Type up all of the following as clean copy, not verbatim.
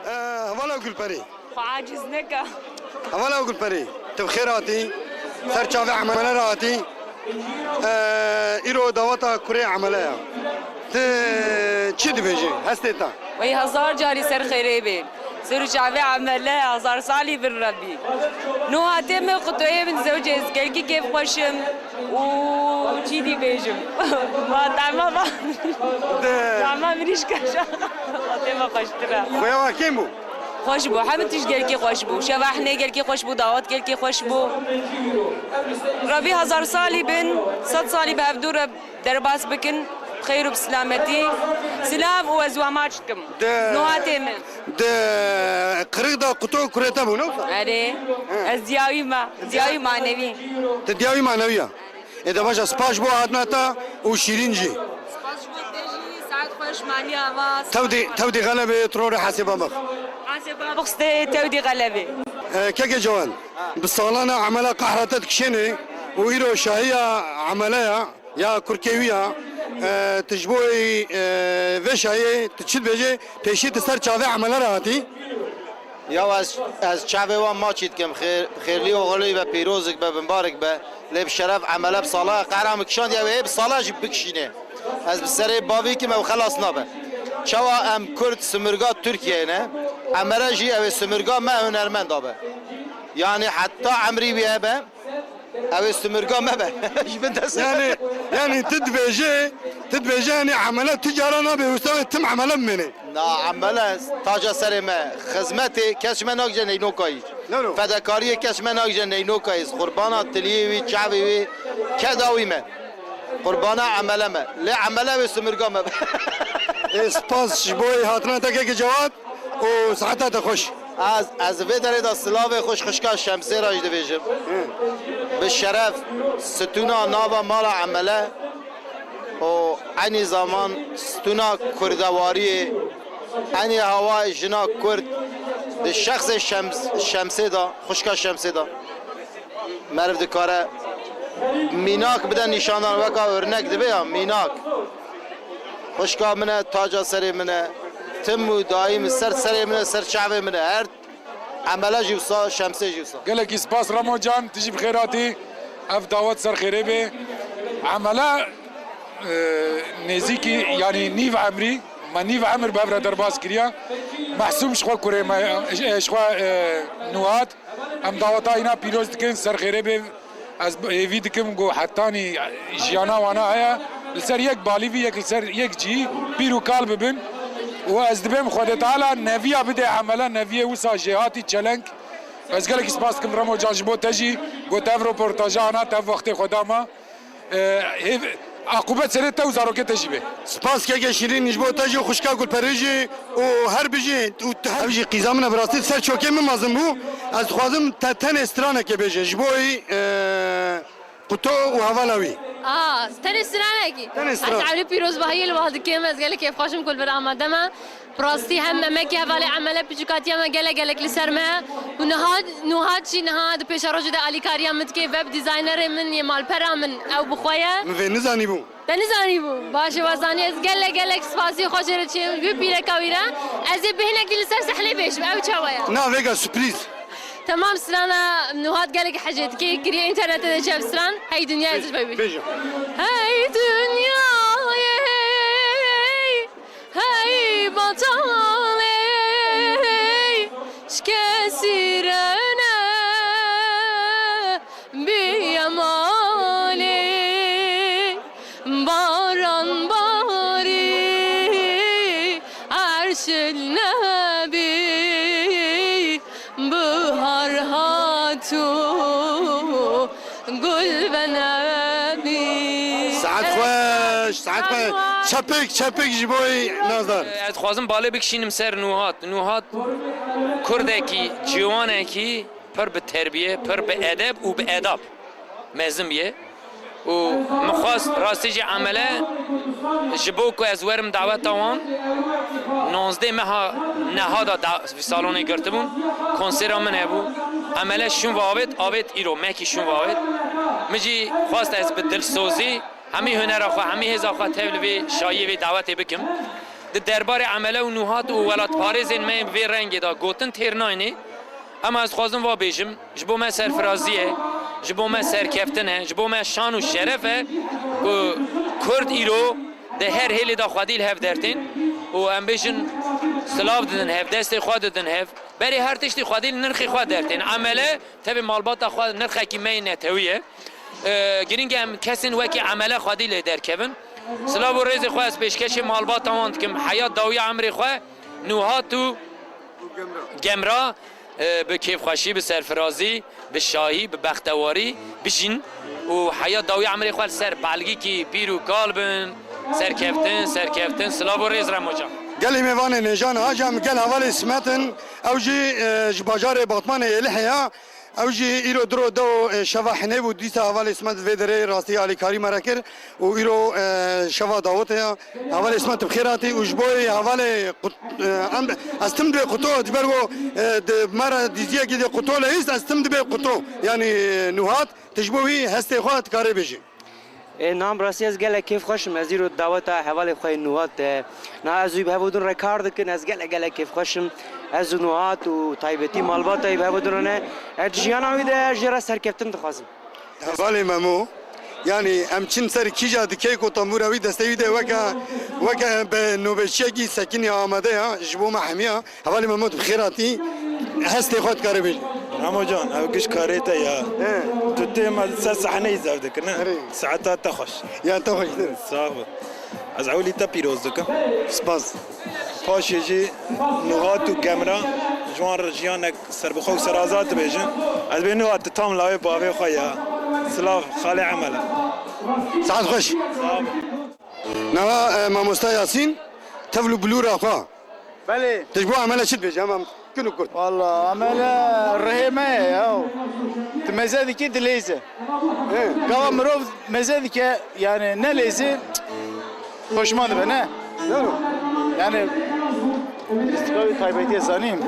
هوالا وقل بري عاجز نكا هوالا وقل بري تبخيراتي سر شافي عمل راتي إيرو دواتا كوري عملها چی دبیجی هستی تا؟ وی هزار جاری سر خیره بین سر شعبی عمله هزار سالی بر ربی نو هاتم قطعه من زوج ازگل کی کیف خوشم و چی دی بیجم ما تمام تمام ریش کشا هاتم خوشتره خویا واکیم بو؟ خوش بو همه تیش گل کی خوش بو شبحنه گل کی خوش بو دعوت گل کی خوش بو ربی هزار سالی بین 100 سالی به دور درباس بکن خير بسلامتي سلام وزواماتكم نواتم ده قرق دا قطو كريتا بو نو اري ازياوي معنوي تدياوي معنوية اذا باش سباش بو هاتنا تا وشيرينجي سباش بو تجي ساعات خوش معني اواز تودي غلبة تروري حاسبة بخ حاسبة بخ تودي غلبة كيكي جوان بالصالانة عملها قحرتت كشيني وإيرو شاهية عملها يا كركيوية تجبوي وشاهية تشد بيجي پیشی تسر چاوه عمله راحتی یا از چاوه و ما چید کم خیرلی و غلی و پیروزک به بمبارک به لب شرف عمله بصلاح قهرم کشاند یا بصلاح جی بکشینه از بسر باوی که مو خلاص نابه چوا ام کرد سمرگا ترکیه نه عمله جی او سمرگا ما هنرمند دابه یعنی حتی عمری بیه به او سمرگا ما به يعني تدبيجي يعني عملات تجارة نابي وستوي تم عملا مني نا عملا تاجا سر ما خدمتي كاش ما ناجن نينو كايز فداكاري كاش ما ناجن نينو كايز قربانا تليوي شعبي كداوي ما قربانا عملا ما لا عملا وسمرقا ما سباس شبوي هاتنا تاكيك جواد وساعتها تخش از ویدره دا سلاوه خوش خشکا شمسی راج دویجم به شرف ستونا ناوا مالا عمله و انی زمان ستونا کردواری انی هوا جنا کرد ده شخص شمسی دا خشکا شمسی دا مرف دکاره میناک بدن نشاندان وکا ورنک دبیا میناک خشکا منه تاجا سری منه تم و دایم سر منه سر شعبه منه هر عمله جوسا شمسه جوسا قالك سپاس رامو جان تجي بخيراتي اف دعوت سر خيري به عمله نزيكي يعني نيف عمري ما نيف عمر بابرا درباس كريا محسوم شخوا كوري شخوا نوات ام دعوتا هنا بيروز دكن سر خيري به از ايفي دكم جو حتاني جيانا وانا هيا لسر يك باليفي يك لسر يك جي بيرو قلب بن واز دبم خود تعالى نفيا بده عمله نفيا وسا جهاتي تشلنك از قالك سپاس كم رامو جان جبو تجي جو تاف ريبورتاج انا تاف وقت خداما عقوبت سرت تو زاروك تجيبه سپاس كي شيرين نجبو تجي خشكا كل بريجي وهر بيجي وتهبجي قيزامنا براسي سر شوكي من مازمو از خوازم تن استرانه كي بيجي جبوي قطو وهوالاوي تاني استرانه كي عملي بيروز بهاي الواحد كيما از قالك كيف خاشم كل برامه دما براستي هم ما كي هفالي عمله بيجوكاتيا ما قالك لسر ما ونهاد شي نهاد بيش رجل علي كاريا متكي ويب ديزاينر من يمال برا من او بخويا من نزاني بو نزاني بو باشه وزاني از قالك سپاسي خوشرت شي بيبيله كويرا از بهنك لسر سحلي بيش او تشاويا نا فيجا سوربريز تمام سرانا نهاد قالك حاجات كي كري انترنت ده شاف سران هاي دنيا ازش بيبي هاي دنيا هاي بطالي شكسرنا بيمالي باران باري عرش النبي بهار هاتو قل بنابي ساعت خوش چپک جبوی نظر از خوازم بالا بکشینم سر نوهات کردکی جوانکی پر به تربیه پر به ادب و به اداب مزم یه و مخواست راستی جی عمله جبو که از ورم دعوت دوام 19 ماه نهادا في سالوني گرتبون کنسرا من هبو عمله شون آوید ایرو مکی شون آوید مجی خواست از بدل سوزی همه هنر آخوا همه هز آخوا تبل و شایی و دعوت بکم دربار عمله و نوهات و ولات پارێزên me vê rengê da gotin têrnayê em ez xwazim va bêjim ji bo me serfirazî ye ji bo me serkeftin e ji bo me şan û şeref e ku Kurd îro di her hêlê da xwedî li hev dertên û em bêjin silav didin hev destê xwe didin hev berê her tiştî xwedî li nirxê xwe dertên emele tevê malbata xwe nirxekî me yê netewî ye giring em kesên wekî emele xwedî lê derkevin silav û rêzê xwe ez pêşkêşê malbata wan dikim heyat dawiya emrê xwe nûhat û gemra bi kêfxweşî bi serfirazî bi şahî bi bextewarî bijîn û heyat dawiya emrê xwe li ser belgîkî pîr û kal bin serkeftin silav û rêz remocan gelê mêvanê nêjan hacam gel hevalê smetin ew jî ji bajarê Batmanê êlî heya ew jî îro diro do şeva hinêv û dîsa hevalê smet vê derê rastî alîkarî me re kir û îro şeva dawet heye hevalê smet bi xêr hatî û ji bo hevalê ez tim dibê quto ji ber got me re dîziyekî dê quto le hîst ez tim dibê quto yanî nûhat tu ji bo wî hestê xwe dikarî bêjî نام راستی از گله کیف خوشم از ایرو دعوت حوال خوی نوات نه از وی بهودون رکارد کن از گله کیف خوشم از نوات و تایبتی مالبات ای بهودون نه ادجیان آمیده جرا سرکفتن دخوازم hevalê memo yani em çin ser kîja dikey ku tambûra wî destê wî de weke bi nûbeşiyekî sekinî amade ya ji bo me hemiya hevalê memo tu bi xêr hatî hestê xwe dikarî bêjî رمضان او كش كاريتا يا تتم ساحنه يزودك نه ساعتها تخش ya te xweş dir صعب از اولي تا بيروز دكا spas باش يجي نغات وكاميرا جوان رجيانك سربخو سرازات بيجن از بين نغات تام لاوي باوي خويا سلاف خالي عمله saet xweş صعب nava mamosta Yasîn tevlû bilûra xwe بله tu ji bo emele çi dibêjî em kin û kurt والله عمله رهيمه او تمزادك دليزه قوا مروف مزادك يعني نليزه خوشمان به نه yani istikavi taybeti zanim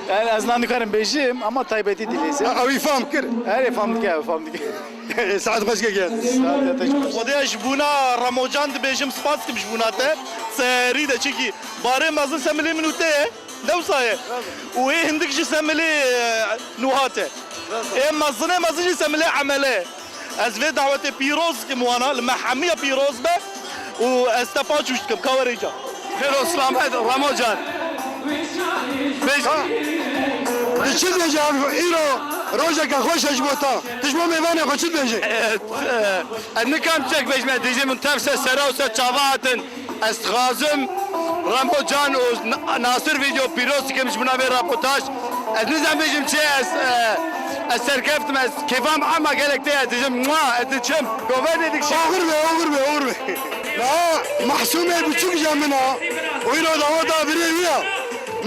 yani aznan dikarım beşim ama taybeti dileyse ew î fehm kir her famdık saet xweş ge gel خدای جبونا رمضان دبیجم سپاس کم جبونا ته سری ده چکی باره مازن سملی منوته دوسایه و ای هندک جی سملی نوهاته ای مازن جی سملی عمله از وی دعوت پیروز کم وانا المحمیه پیروز به و استپاچوش کم کاوریجا خیر اسلام هد رمضان tu çi dibêjî îro rojeka xweş e ji bo ta tu ji bo mêvanê xwe çi dibêjî نکم چک بجمه دیجی من تفسه سرا و سر چاواهتن از خازم رامبو جان و ناصر ویدیو پیروز کمش بنا به راپورتاج از نزم بجم چه از سرکفتم از کیفام اما گلک ته دیجم ما ادچم گوه دیدک شی oğur be la mahsume buçuk jamına îro daweta birê wî ya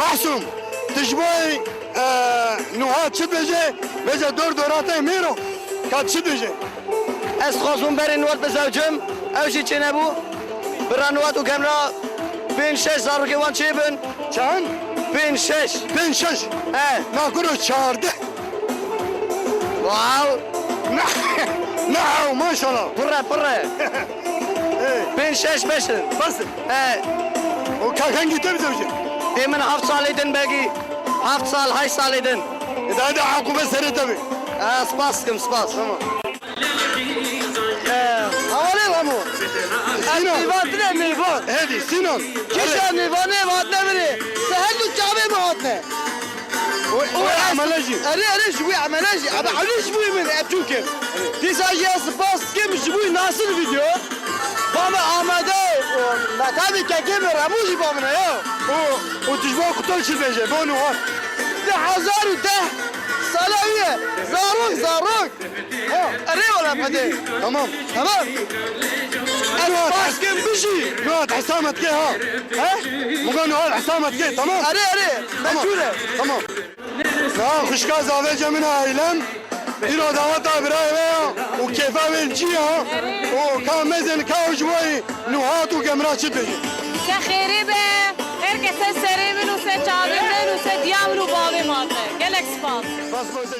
mahsum tu ji bo nûhat çi dibêje bêje dor doratê mêro ka çi dibêje از خازم برین وقت بزوجم اوشی چه نبو برانوات و کمرا بین 6 زارو که وان چه بین çend بین 6 5 6 nakuro çarde واو Naw maşallah پره بین 6 بشن bas o kalkan gitti bize hocam دیمن 7 سالیدن بگی 7 سال 8 سالیدن daha da akube seri tabi سپاس کم سپاس tamam حوالی لامو Sinan دیوانه میوان hadi Sinan کیشا دیوانه واد نبری سهل و جامع مهاتنه o ameleci اري شوي عملاجي ابى علي شوي من ابتوكم تيساجي سباس كم شوي ناس الفيديو بابا اماده ما تابي كاكيم راموجي بامنا يا o tujbo kutu çizecek bu nuhat ده حزار وده صلاويه زاروك اري ولا فدي tamam تمام nuhat كم بشي nuhat hasamet ke ha ها muga nuhat hasamet ke tamam اري مجوله tamam na kuşka zave cemine ailem İro davata biraya o kefa velciya o kamezen kavjvay nuhat u gemra çipeji سخیری به هر کسی سری منو سه چاوی منو سه دیام رو باوی ماته گلک سپاس bas bas